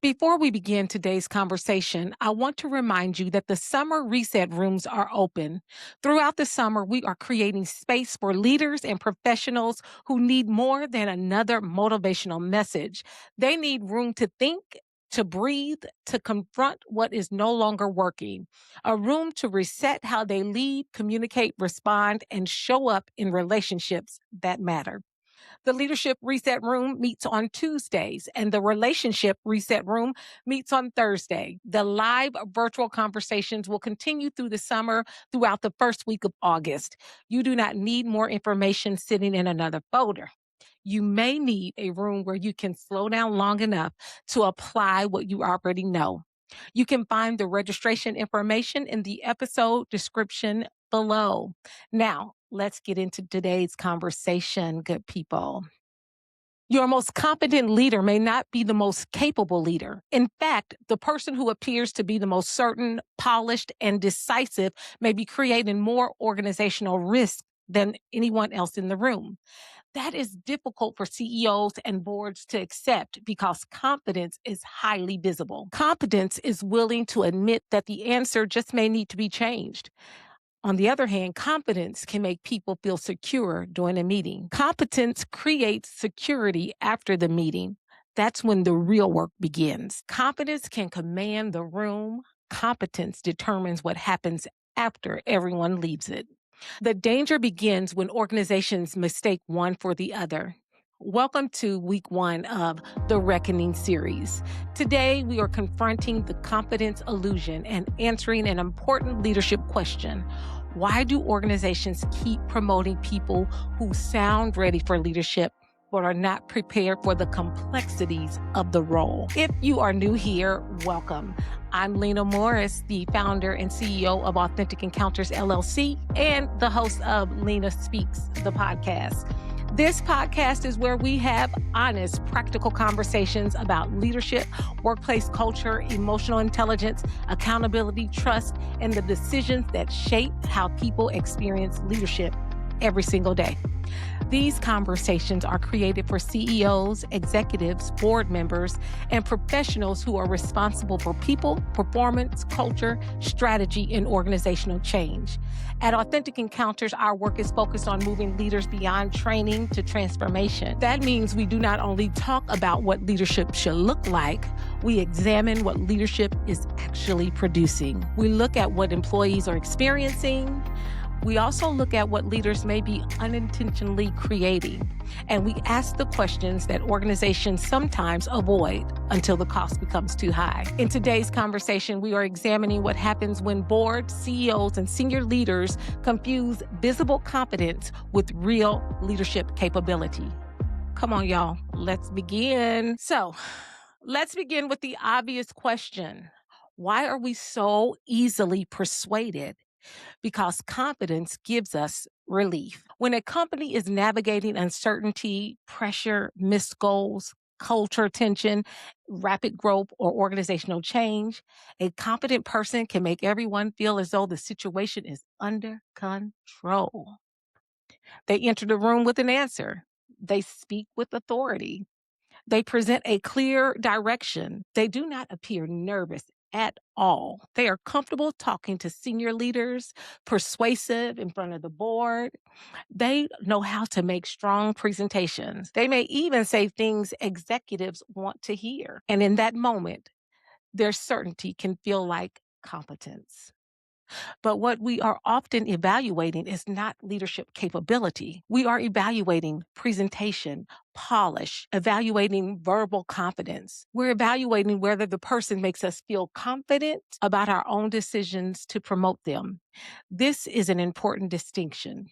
Before we begin today's conversation, I want to remind you that the summer reset rooms are open. Throughout the summer, we are creating space for leaders and professionals who need more than another motivational message. They need room to think, to breathe, to confront what is no longer working, a room to reset how they lead, communicate, respond, and show up in relationships that matter. The Leadership Reset Room meets on Tuesdays, and the Relationship Reset Room meets on Thursday. The live virtual conversations will continue through the summer throughout the first week of August. You do not need more information sitting in another folder. You may need a room where you can slow down long enough to apply what you already know. You can find the registration information in the episode description below. Now, let's get into today's conversation, good people. Your most competent leader may not be the most capable leader. In fact, the person who appears to be the most certain, polished, and decisive may be creating more organizational risk than anyone else in the room. That is difficult for CEOs and boards to accept because confidence is highly visible. Competence is willing to admit that the answer just may need to be changed. On the other hand, confidence can make people feel secure during a meeting. Competence creates security after the meeting. That's when the real work begins. Confidence can command the room. Competence determines what happens after everyone leaves it. The danger begins when organizations mistake one for the other. Welcome to week 1 of the Reckoning series. Today, we are confronting the confidence illusion and answering an important leadership question. Why do organizations keep promoting people who sound ready for leadership but are not prepared for the complexities of the role? If you are new here, welcome. I'm Lena Morris, the founder and CEO of Authentic Encounters, LLC, and the host of Lena Speaks, the podcast. This podcast is where we have honest, practical conversations about leadership, workplace culture, emotional intelligence, accountability, trust, and the decisions that shape how people experience leadership every single day. These conversations are created for CEOs, executives, board members, and professionals who are responsible for people, performance, culture, strategy, and organizational change. At Authentic Encounters, our work is focused on moving leaders beyond training to transformation. That means we do not only talk about what leadership should look like, we examine what leadership is actually producing. We look at what employees are experiencing. We also look at what leaders may be unintentionally creating, and we ask the questions that organizations sometimes avoid until the cost becomes too high. In today's conversation, we are examining what happens when boards, CEOs, and senior leaders confuse visible competence with real leadership capability. Come on, y'all, let's begin. So, let's begin with the obvious question. Why are we so easily persuaded? Because confidence gives us relief. When a company is navigating uncertainty, pressure, missed goals, culture tension, rapid growth, or organizational change, a confident person can make everyone feel as though the situation is under control. They enter the room with an answer. They speak with authority. They present a clear direction. They do not appear nervous at all. They are comfortable talking to senior leaders, persuasive in front of the board. They know how to make strong presentations. They may even say things executives want to hear. And in that moment, their certainty can feel like competence. But what we are often evaluating is not leadership capability. We are evaluating presentation, polish, evaluating verbal confidence. We're evaluating whether the person makes us feel confident about our own decisions to promote them. This is an important distinction.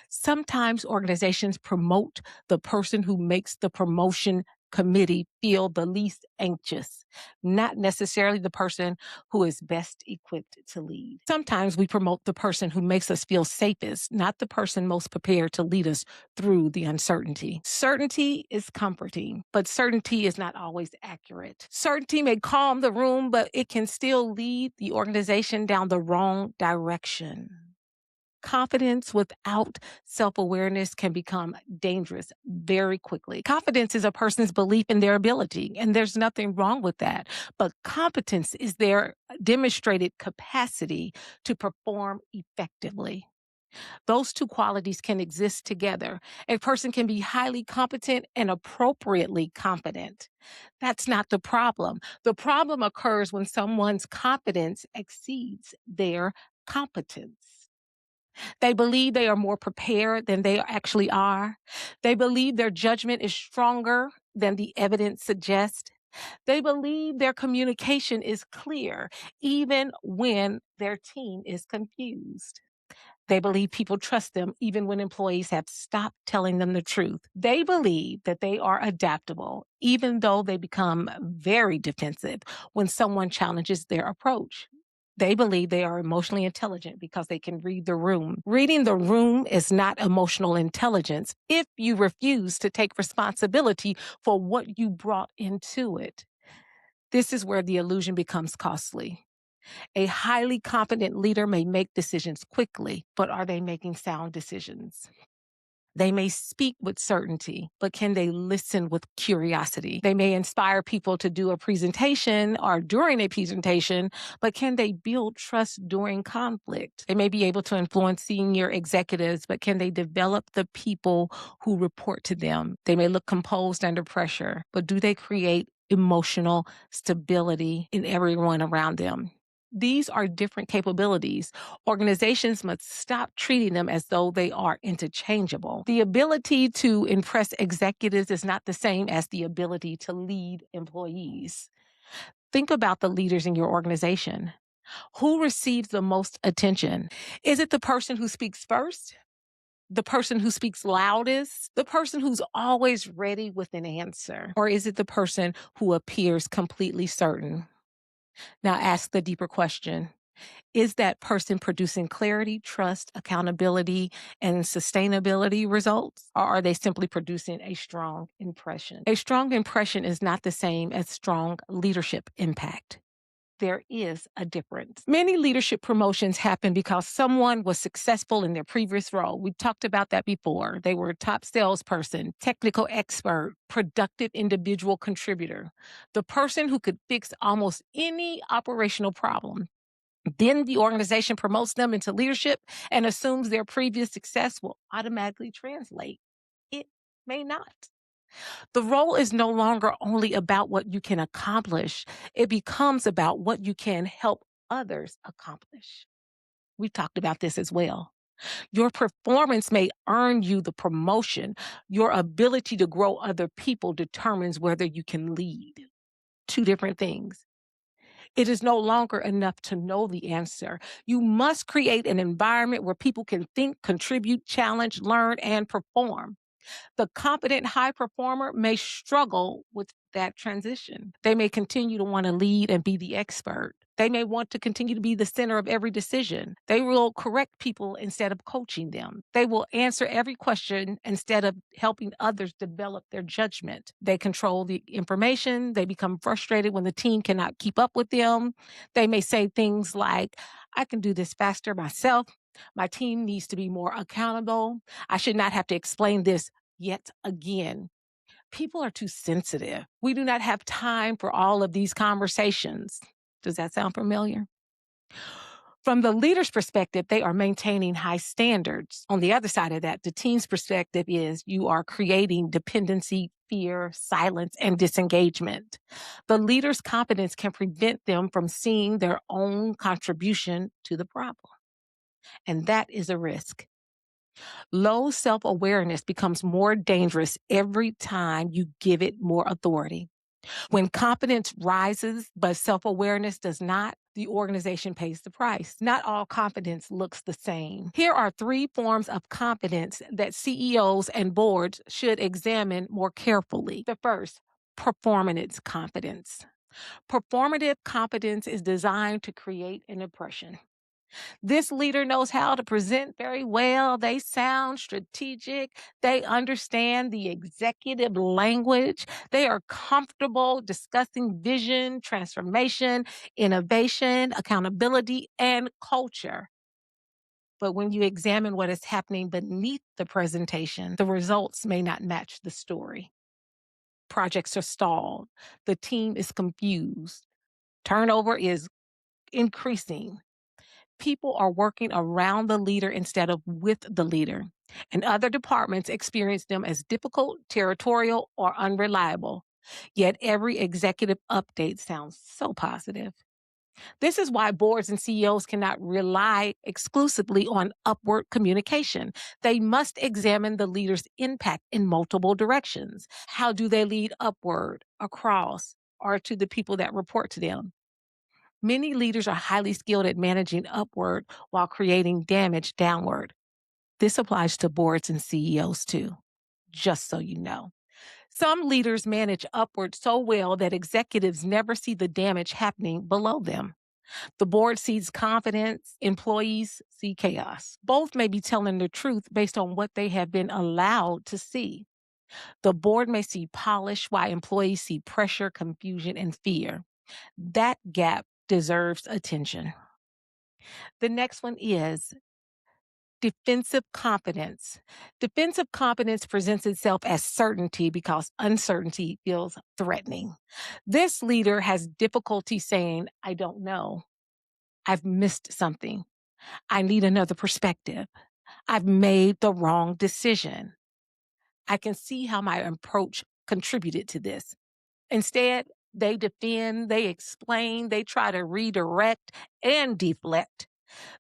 Sometimes organizations promote the person who makes the promotion committee feel the least anxious, not necessarily the person who is best equipped to lead. Sometimes we promote the person who makes us feel safest, not the person most prepared to lead us through the uncertainty. Certainty is comforting, but certainty is not always accurate. Certainty may calm the room, but it can still lead the organization down the wrong direction. Confidence without self awareness can become dangerous very quickly. Confidence is a person's belief in their ability, and there's nothing wrong with that. But competence is their demonstrated capacity to perform effectively. Those two qualities can exist together. A person can be highly competent and appropriately confident. That's not the problem. The problem occurs when someone's competence exceeds their competence. They believe they are more prepared than they actually are. They believe their judgment is stronger than the evidence suggests. They believe their communication is clear, even when their team is confused. They believe people trust them even when employees have stopped telling them the truth. They believe that they are adaptable, even though they become very defensive when someone challenges their approach. They believe they are emotionally intelligent because they can read the room. Reading the room is not emotional intelligence if you refuse to take responsibility for what you brought into it. This is where the illusion becomes costly. A highly competent leader may make decisions quickly, but are they making sound decisions? They may speak with certainty, but can they listen with curiosity? They may inspire people to do a presentation or during a presentation, but can they build trust during conflict? They may be able to influence senior executives, but can they develop the people who report to them? They may look composed under pressure, but do they create emotional stability in everyone around them? These are different capabilities. Organizations must stop treating them as though they are interchangeable. The ability to impress executives is not the same as the ability to lead employees. Think about the leaders in your organization. Who receives the most attention? Is it the person who speaks first? The person who speaks loudest? The person who's always ready with an answer? Or is it the person who appears completely certain? Now ask the deeper question. Is that person producing clarity, trust, accountability, and sustainability results? Or are they simply producing a strong impression? A strong impression is not the same as strong leadership impact. There is a difference. Many leadership promotions happen because someone was successful in their previous role. We talked about that before. They were a top salesperson, technical expert, productive individual contributor, the person who could fix almost any operational problem. Then the organization promotes them into leadership and assumes their previous success will automatically translate. It may not. The role is no longer only about what you can accomplish, it becomes about what you can help others accomplish. We talked about this as well. Your performance may earn you the promotion. Your ability to grow other people determines whether you can lead. Two different things. It is no longer enough to know the answer. You must create an environment where people can think, contribute, challenge, learn, and perform. The competent high performer may struggle with that transition. They may continue to want to lead and be the expert. They may want to continue to be the center of every decision. They will correct people instead of coaching them. They will answer every question instead of helping others develop their judgment. They control the information. They become frustrated when the team cannot keep up with them. They may say things like, I can do this faster myself. My team needs to be more accountable. I should not have to explain this yet again. People are too sensitive. We do not have time for all of these conversations. Does that sound familiar? From the leader's perspective, they are maintaining high standards. On the other side of that, the team's perspective is you are creating dependency, fear, silence, and disengagement. The leader's competence can prevent them from seeing their own contribution to the problem. And that is a risk. Low self awareness becomes more dangerous every time you give it more authority. When competence rises, but self awareness does not, the organization pays the price. Not all competence looks the same. Here are 3 forms of competence that CEOs and boards should examine more carefully. The first, performance competence. Performative competence is designed to create an impression. This leader knows how to present very well. They sound strategic. They understand the executive language. They are comfortable discussing vision, transformation, innovation, accountability, and culture. But when you examine what is happening beneath the presentation, the results may not match the story. Projects are stalled. The team is confused. Turnover is increasing. People are working around the leader instead of with the leader. And other departments experience them as difficult, territorial, or unreliable. Yet every executive update sounds so positive. This is why boards and CEOs cannot rely exclusively on upward communication. They must examine the leader's impact in multiple directions. How do they lead upward, across, or to the people that report to them? Many leaders are highly skilled at managing upward while creating damage downward. This applies to boards and CEOs too, just so you know. Some leaders manage upward so well that executives never see the damage happening below them. The board sees confidence, employees see chaos. Both may be telling the truth based on what they have been allowed to see. The board may see polish while employees see pressure, confusion, and fear. That gap deserves attention. The next one is defensive competence. Defensive competence presents itself as certainty because uncertainty feels threatening. This leader has difficulty saying, I don't know. I've missed something. I need another perspective. I've made the wrong decision. I can see how my approach contributed to this. Instead, they defend, they explain, they try to redirect and deflect.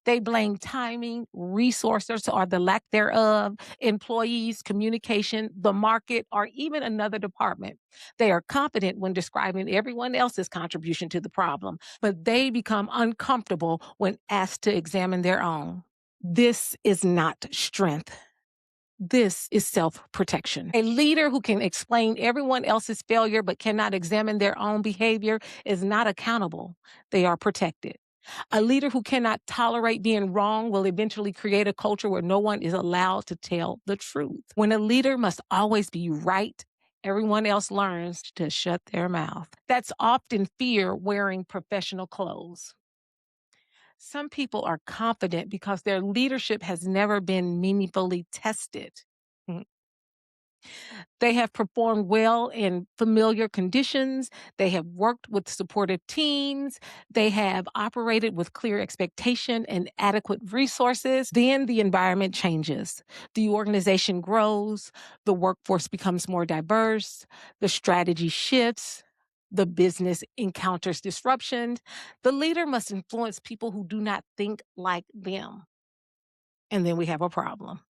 They blame timing, resources, or the lack thereof, employees, communication, the market, or even another department. They are confident when describing everyone else's contribution to the problem, but they become uncomfortable when asked to examine their own. This is not strength. This is self-protection. A leader who can explain everyone else's failure but cannot examine their own behavior is not accountable. They are protected. A leader who cannot tolerate being wrong will eventually create a culture where no one is allowed to tell the truth. When a leader must always be right, everyone else learns to shut their mouth. That's often fear wearing professional clothes. Some people are confident because their leadership has never been meaningfully tested. Mm. They have performed well in familiar conditions. They have worked with supportive teams. They have operated with clear expectation and adequate resources. Then the environment changes. The organization grows. The workforce becomes more diverse. The strategy shifts. The business encounters disruption. The leader must influence people who do not think like them. And then we have a problem.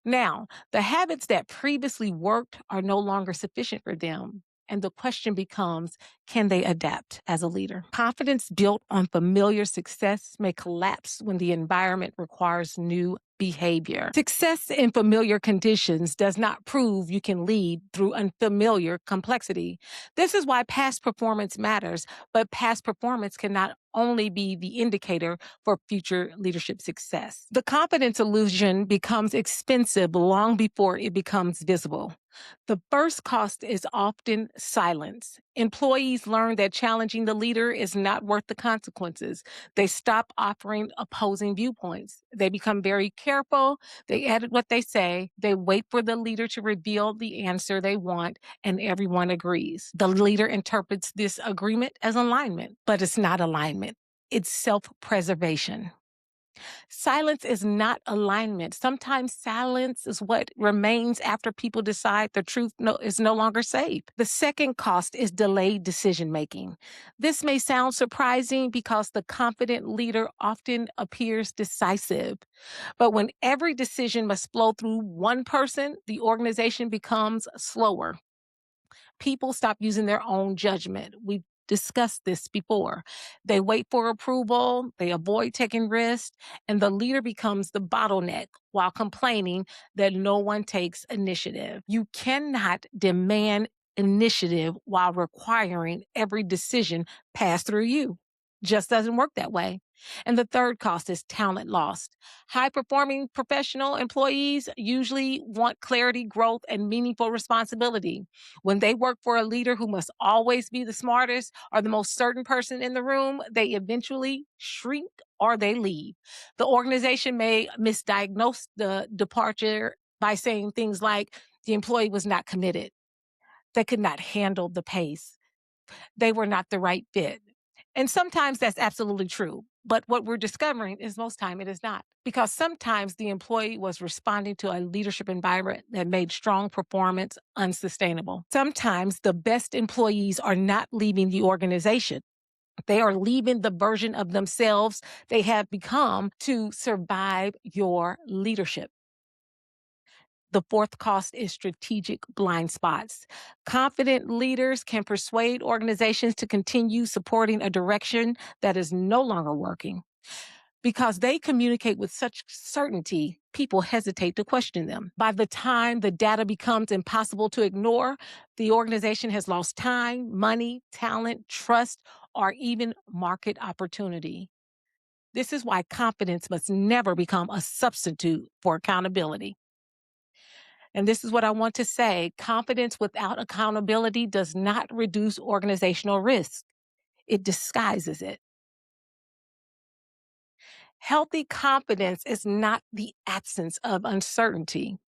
Now, the habits that previously worked are no longer sufficient for them. And the question becomes, can they adapt as a leader? Confidence built on familiar success may collapse when the environment requires new behavior. Success in familiar conditions does not prove you can lead through unfamiliar complexity. This is why past performance matters, but past performance cannot only be the indicator for future leadership success. The confidence illusion becomes expensive long before it becomes visible. The first cost is often silence. Employees learn that challenging the leader is not worth the consequences. They stop offering opposing viewpoints. They become very careful. They edit what they say. They wait for the leader to reveal the answer they want, and everyone agrees. The leader interprets this agreement as alignment, but it's not alignment. It's self-preservation. Silence is not alignment. Sometimes silence is what remains after people decide the truth is no longer safe. The second cost is delayed decision making. This may sound surprising because the confident leader often appears decisive. But when every decision must flow through one person, the organization becomes slower. People stop using their own judgment. We've discussed this before. They wait for approval, they avoid taking risks, and the leader becomes the bottleneck while complaining that no one takes initiative. You cannot demand initiative while requiring every decision pass through you. Just doesn't work that way. And the third cost is talent lost. High performing professional employees usually want clarity, growth, and meaningful responsibility. When they work for a leader who must always be the smartest or the most certain person in the room, they eventually shrink or they leave. The organization may misdiagnose the departure by saying things like the employee was not committed, they could not handle the pace, they were not the right fit. And sometimes that's absolutely true. But what we're discovering is most time it is not. Because sometimes the employee was responding to a leadership environment that made strong performance unsustainable. Sometimes the best employees are not leaving the organization. They are leaving the version of themselves they have become to survive your leadership. The fourth cost is strategic blind spots. Confident leaders can persuade organizations to continue supporting a direction that is no longer working. Because they communicate with such certainty, people hesitate to question them. By the time the data becomes impossible to ignore, the organization has lost time, money, talent, trust, or even market opportunity. This is why confidence must never become a substitute for accountability. And this is what I want to say. Confidence without accountability does not reduce organizational risk. It disguises it. Healthy confidence is not the absence of uncertainty.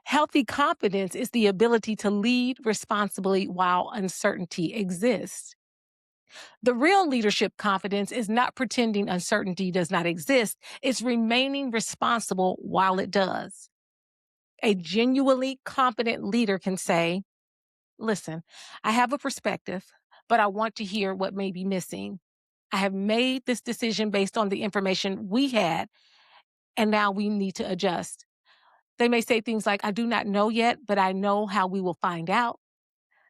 Healthy confidence is the ability to lead responsibly while uncertainty exists. The real leadership confidence is not pretending uncertainty does not exist. It's remaining responsible while it does. A genuinely confident leader can say, listen, I have a perspective, but I want to hear what may be missing. I have made this decision based on the information we had, and now we need to adjust. They may say things like, I do not know yet, but I know how we will find out.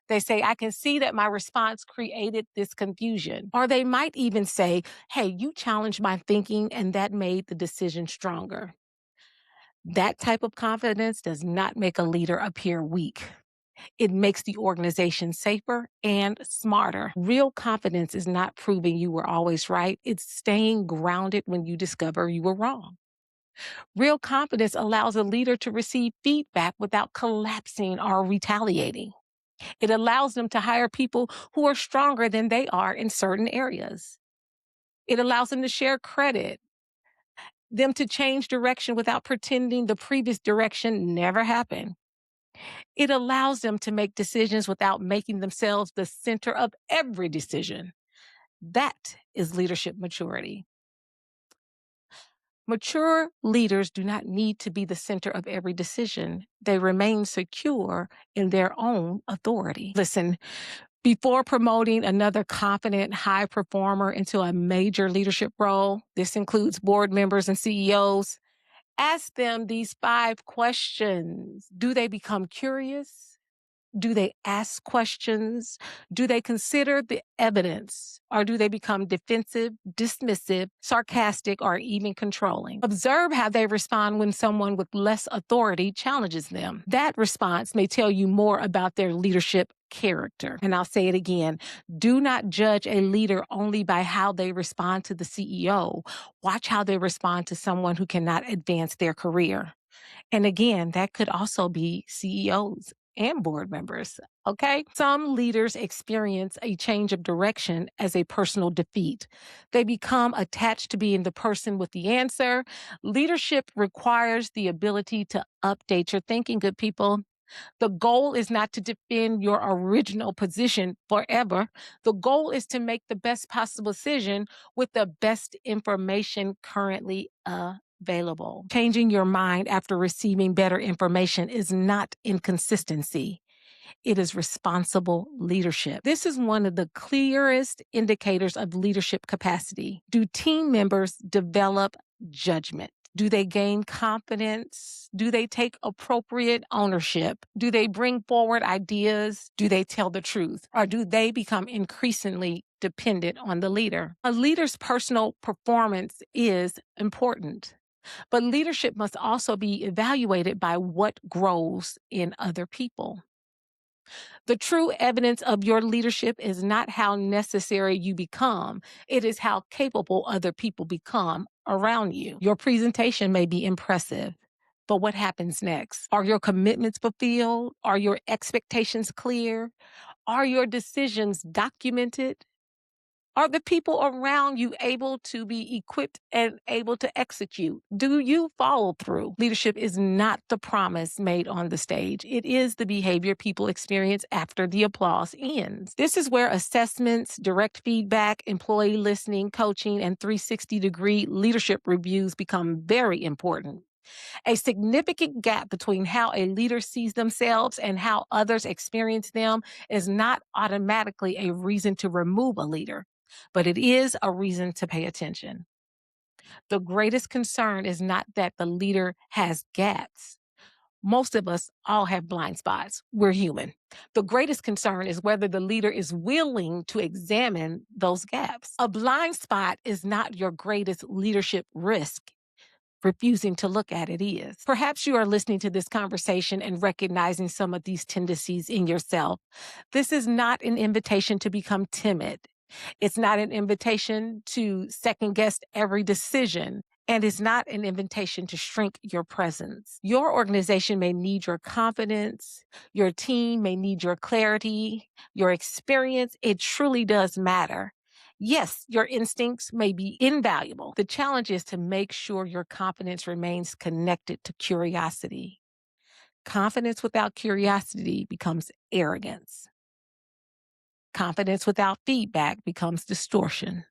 They say, I can see that my response created this confusion. Or they might even say, hey, you challenged my thinking and that made the decision stronger. That type of confidence does not make a leader appear weak. It makes the organization safer and smarter. Real confidence is not proving you were always right. It's staying grounded when you discover you were wrong. Real confidence allows a leader to receive feedback without collapsing or retaliating. It allows them to hire people who are stronger than they are in certain areas. It allows them to share credit, them to change direction without pretending the previous direction never happened. It allows them to make decisions without making themselves the center of every decision. That is leadership maturity. Mature leaders do not need to be the center of every decision. They remain secure in their own authority. Listen, before promoting another confident high performer into a major leadership role, this includes board members and CEOs, ask them these 5 questions. Do they become curious? Do they ask questions? Do they consider the evidence? Or do they become defensive, dismissive, sarcastic, or even controlling? Observe how they respond when someone with less authority challenges them. That response may tell you more about their leadership character. And I'll say it again. Do not judge a leader only by how they respond to the CEO. Watch how they respond to someone who cannot advance their career. And again, that could also be CEOs and board members. Okay. Some leaders experience a change of direction as a personal defeat. They become attached to being the person with the answer. Leadership requires the ability to update your thinking, good people. The goal is not to defend your original position forever. The goal is to make the best possible decision with the best information currently available. Changing your mind after receiving better information is not inconsistency. It is responsible leadership. This is one of the clearest indicators of leadership capacity. Do team members develop judgment? Do they gain confidence? Do they take appropriate ownership? Do they bring forward ideas? Do they tell the truth? Or do they become increasingly dependent on the leader? A leader's personal performance is important, but leadership must also be evaluated by what grows in other people. The true evidence of your leadership is not how necessary you become. It is how capable other people become around you. Your presentation may be impressive, but what happens next? Are your commitments fulfilled? Are your expectations clear? Are your decisions documented? Are the people around you able to be equipped and able to execute? Do you follow through? Leadership is not the promise made on the stage. It is the behavior people experience after the applause ends. This is where assessments, direct feedback, employee listening, coaching, and 360-degree leadership reviews become very important. A significant gap between how a leader sees themselves and how others experience them is not automatically a reason to remove a leader, but it is a reason to pay attention. The greatest concern is not that the leader has gaps. Most of us all have blind spots. We're human. The greatest concern is whether the leader is willing to examine those gaps. A blind spot is not your greatest leadership risk. Refusing to look at it is. Perhaps you are listening to this conversation and recognizing some of these tendencies in yourself. This is not an invitation to become timid. It's not an invitation to second guess every decision. And it's not an invitation to shrink your presence. Your organization may need your confidence. Your team may need your clarity, your experience. It truly does matter. Yes, your instincts may be invaluable. The challenge is to make sure your confidence remains connected to curiosity. Confidence without curiosity becomes arrogance. Confidence without feedback becomes distortion.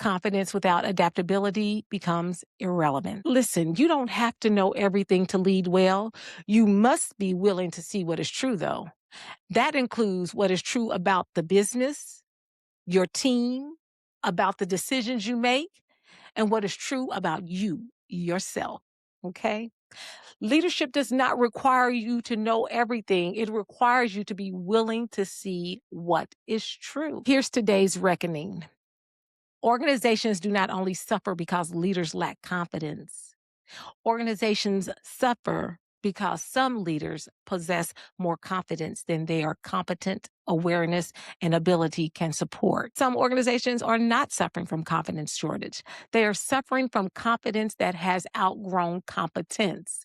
Confidence without adaptability becomes irrelevant. Listen, you don't have to know everything to lead well. You must be willing to see what is true, though. That includes what is true about the business, your team, about the decisions you make, and what is true about you, yourself. Okay? Leadership does not require you to know everything. It requires you to be willing to see what is true. Here's today's reckoning. Organizations do not only suffer because leaders lack confidence. Organizations suffer because some leaders possess more confidence than their competent awareness and ability can support. Some organizations are not suffering from confidence shortage. They are suffering from confidence that has outgrown competence.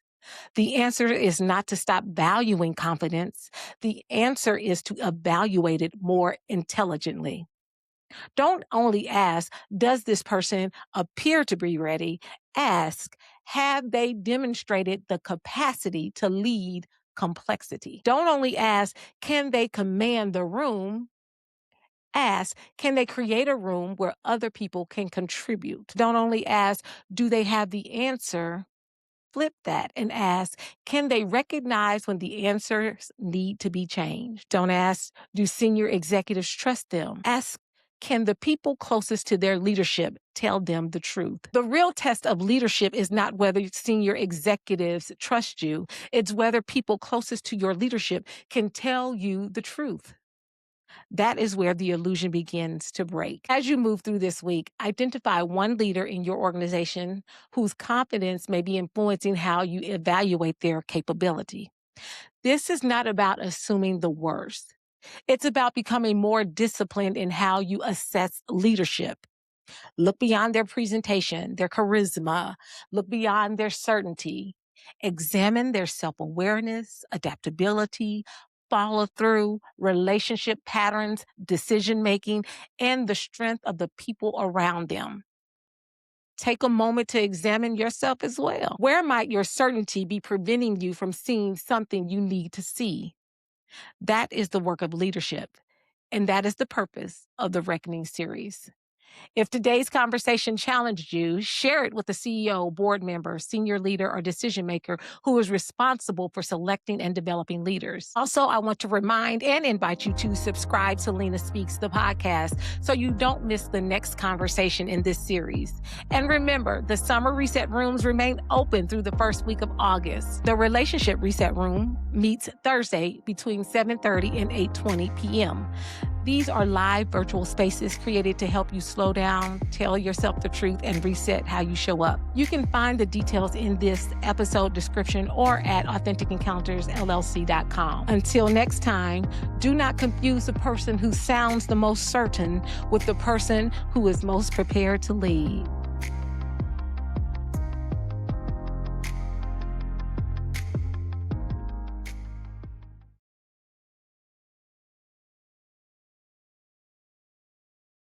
The answer is not to stop valuing confidence. The answer is to evaluate it more intelligently. Don't only ask, does this person appear to be ready? Ask, have they demonstrated the capacity to lead complexity? Don't only ask, can they command the room? Ask, can they create a room where other people can contribute? Don't only ask, do they have the answer? Flip that and ask, can they recognize when the answers need to be changed? Don't ask, do senior executives trust them? Ask, can the people closest to their leadership tell them the truth? The real test of leadership is not whether senior executives trust you. It's whether people closest to your leadership can tell you the truth. That is where the illusion begins to break. As you move through this week, identify one leader in your organization whose confidence may be influencing how you evaluate their capability. This is not about assuming the worst. It's about becoming more disciplined in how you assess leadership. Look beyond their presentation, their charisma. Look beyond their certainty. Examine their self-awareness, adaptability, follow through, relationship patterns, decision-making, and the strength of the people around them. Take a moment to examine yourself as well. Where might your certainty be preventing you from seeing something you need to see? That is the work of leadership, and that is the purpose of the Reckoning series. If today's conversation challenged you, share it with a CEO, board member, senior leader, or decision maker who is responsible for selecting and developing leaders. Also, I want to remind and invite you to subscribe to Lena Speaks, the podcast, so you don't miss the next conversation in this series. And remember, the summer reset rooms remain open through the first week of August. The relationship reset room meets Thursday between 7:30 and 8:20 p.m. These are live virtual spaces created to help you slow down, tell yourself the truth, and reset how you show up. You can find the details in this episode description or at AuthenticEncountersLLC.com. Until next time, do not confuse the person who sounds the most certain with the person who is most prepared to lead.